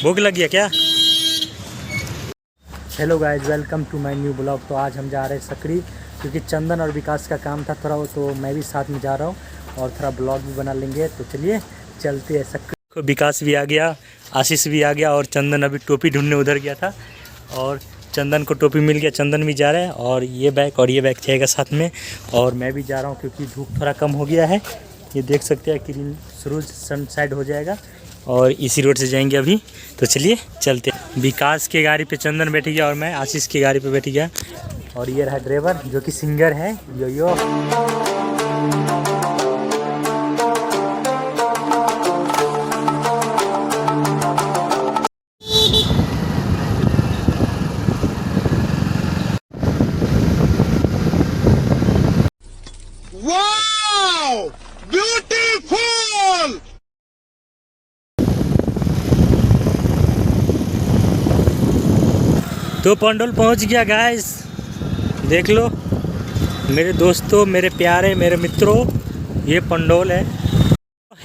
भूख लग गया क्या? Hello guys, welcome to my new blog. तो आज हम जा रहे हैं सकरी, क्योंकि चंदन और विकास का काम था थोड़ा, तो मैं भी साथ में जा रहा हूँ और थोड़ा ब्लॉग भी बना लेंगे। तो चलिए चलते हैं सकरी। विकास भी आ गया, आशीष भी आ गया और चंदन अभी टोपी ढूंढने उधर गया था और चंदन को टोपी मिल गया। चंदन भी जा रहा है और ये बैग जाएगा साथ में, और मैं भी जा रहा हूँ क्योंकि धूप थोड़ा कम हो गया है। ये देख सकते हैं कि सूरज सनसाइड हो जाएगा और इसी रोड से जाएंगे अभी। तो चलिए चलते हैं। विकास के गाड़ी पे चंदन बैठ गया और मैं आशीष की गाड़ी पे बैठ गया, और ये रहा ड्राइवर जो कि सिंगर है यो। Wow, beautiful. तो पंडोल पहुंच गया गाइस, देख लो मेरे दोस्तों, मेरे प्यारे, मेरे मित्रों, ये पंडोल है।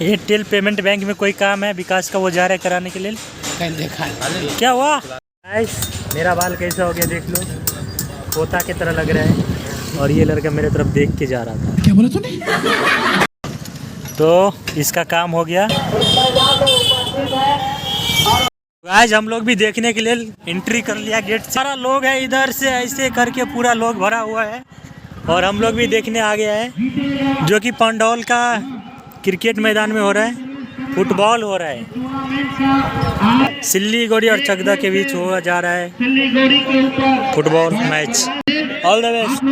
ये टेल पेमेंट बैंक में कोई काम है, विकास का वो जा रहा है कराने के लिए। क्या हुआ गाइस? मेरा बाल कैसा हो गया देख लो, पोता की तरह लग रहा है, और ये लड़का मेरे तरफ देख के जा रहा था। क्या बोला तूने? तो इसका काम हो गया। आज हम लोग भी देखने के लिए एंट्री कर लिया गेट से। सारा लोग है इधर से, ऐसे करके पूरा लोग भरा हुआ है, और हम लोग भी देखने आ गया है, जो कि पंडौल का क्रिकेट मैदान में हो रहा है, फुटबॉल हो रहा है। सिल्लीगुड़ी और चकदा के बीच हुआ जा रहा है football match. All the best.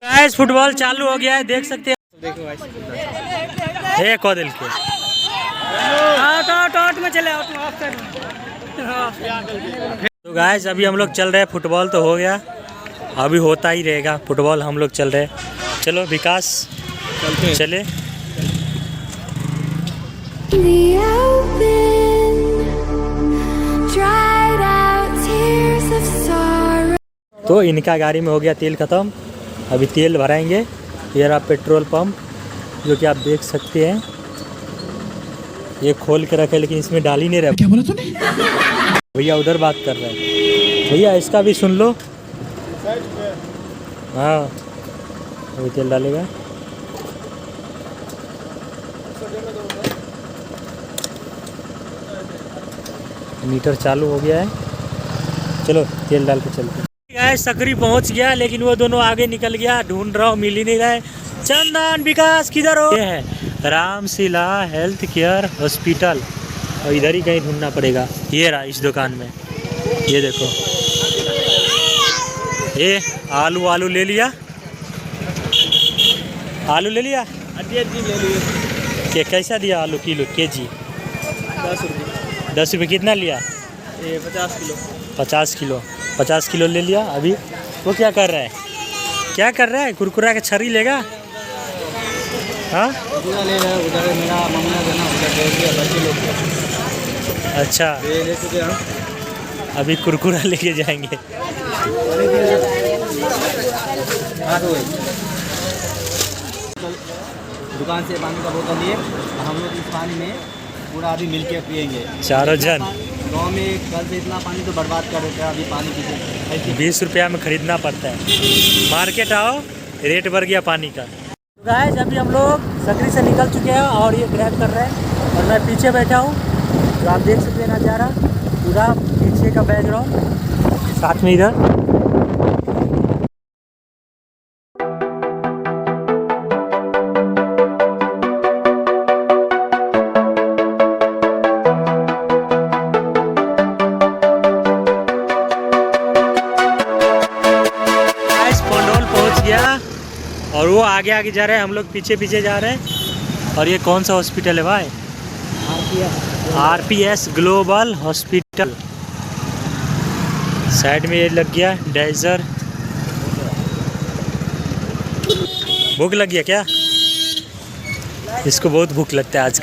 Guys football चालू हो गया है, देख सकते हैं। हे कोदिल के में चले। तो गाइस अभी हम लोग चल रहे हैं, फुटबॉल तो हो गया, अभी होता ही रहेगा फुटबॉल। हम लोग चल रहे हैं, चलो विकास चले। तो इनका गाड़ी में हो गया तेल ख़त्म, अभी तेल भराएंगे। ये रहा पेट्रोल पंप, जो कि आप देख सकते हैं। ये खोल के रखे लेकिन इसमें डाल ही नहीं रहा। क्या बोला तूने? भैया उधर बात कर रहे हैं, भैया इसका भी सुन लो। हाँ अभी तेल डालेगा। मीटर चालू हो गया है, चलो तेल डाल के चलते हैं। सकरी पहुंच गया, लेकिन वो दोनों आगे निकल गया, ढूंढ रहा हूँ मिल ही नहीं रहा है। चंदन विकास किधर हो? ये है रामशिला हेल्थ केयर हॉस्पिटल, और इधर ही कहीं ढूंढना पड़ेगा। ये रहा इस दुकान में, ये देखो। ये आलू ले लिया, आलू ले लिया। ले लिए। कैसा दिया आलू किलो केजी? 10 रुपये। 10 रुपये कितना लिया? ये 50 किलो। 50 किलो ले लिया। अभी वो क्या कर रहा है? क्या कर रहा है? कुरकुरा का छरी लेगा? हाँ ले रहा है उधर, मेरा मामला देना उधर दे दिया बच्चे लोग। अच्छा, ले चुके हम, अभी कुरकुरा लेके जाएंगे। दुकान से पानी का बोतल लिए, हम लोग इस पानी में पूरा अभी मिल के पियेंगे चारों जन। गाँव में कल से इतना पानी तो बर्बाद कर देते हैं, अभी पानी पीते। 20 रुपया में खरीदना पड़ता है। मार्केट आओ, रेट बढ़ गया पानी का। गाइस अभी हम लोग सकरी से निकल चुके हैं और ये ग्रैब कर रहे हैं, और मैं पीछे बैठा हूँ, जो आप देख सकते हैं नज़ारा, पूरा पीछे का बैकग्राउंड, साथ में इधर। और वो आगे आगे जा रहे हैं, हम लोग पीछे पीछे जा रहे हैं। और ये कौन सा हॉस्पिटल है भाई? RPS global hospital. साइड में ये लग गया डाइजर। भूख लग गया क्या? इसको बहुत भूख लगता है आज।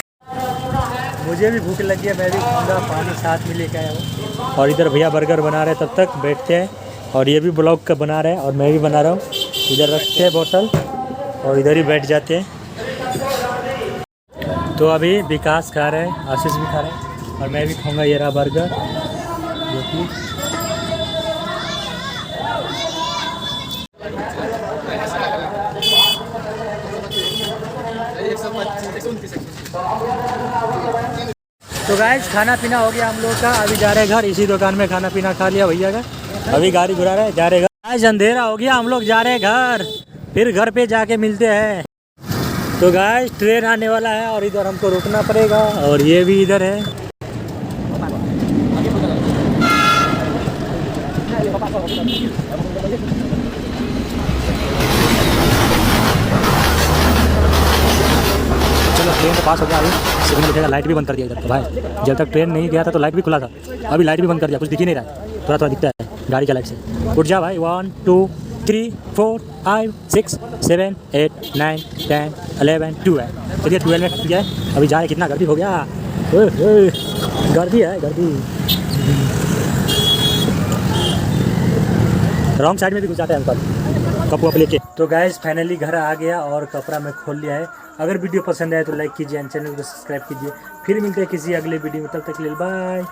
मुझे भी भूख लग गया, मैं भी खाऊंगा, पानी साथ में लेके आया हूँ। और इधर भैया बर्गर बना रहे हैं, तब तक बैठते हैं। और ये भी ब्लॉग का बना रहे हैं और मैं भी बना रहा हूँ। इधर रखते हैं बोतल और इधर ही बैठ जाते हैं। तो अभी विकास खा रहे हैं, आशीष भी खा रहे हैं और मैं भी खाऊंगा ये रहा बर्गर जो कि तो गाइस खाना पीना हो गया हम लोग का। अभी जा रहे हैं घर, इसी दुकान में खाना पीना खा लिया भैया का। अभी गाड़ी घुरा रहे हैं, जा रहे हैं घर। गाइस अंधेरा हो गया, हम लोग जा रहे हैं घर, फिर घर पे जाके मिलते हैं। तो गाइस ट्रेन आने वाला है और इधर हमको रुकना पड़ेगा और ये भी इधर है। चलो ट्रेन तो पास हो गया। अभी सिग्नल दिखेगा, लाइट भी बंद कर दिया इधर तो भाई। जब तक ट्रेन नहीं गया था तो लाइट भी खुला था, अभी लाइट भी बंद कर दिया, कुछ दिख ही नहीं रहा है, थोड़ा थोड़ा दिखता है गाड़ी का लाइट से। उठ जा भाई। 1 2 3 4 5 6 7 8 9 10 11 12। चलिए 12 में खत्म किया है। अभी जा रहे, कितना गर्दी हो गया, गर्दी है गर्दी। रॉन्ग साइड में भी घुस जाते हैं अंकल कपड़ा लेके। तो गैस फाइनली घर आ गया और कपड़ा में खोल लिया है। अगर वीडियो पसंद आए तो लाइक कीजिए, चैनल को सब्सक्राइब कीजिए। फिर मिलते हैं किसी अगले वीडियो में, तब तक के लिए बाय।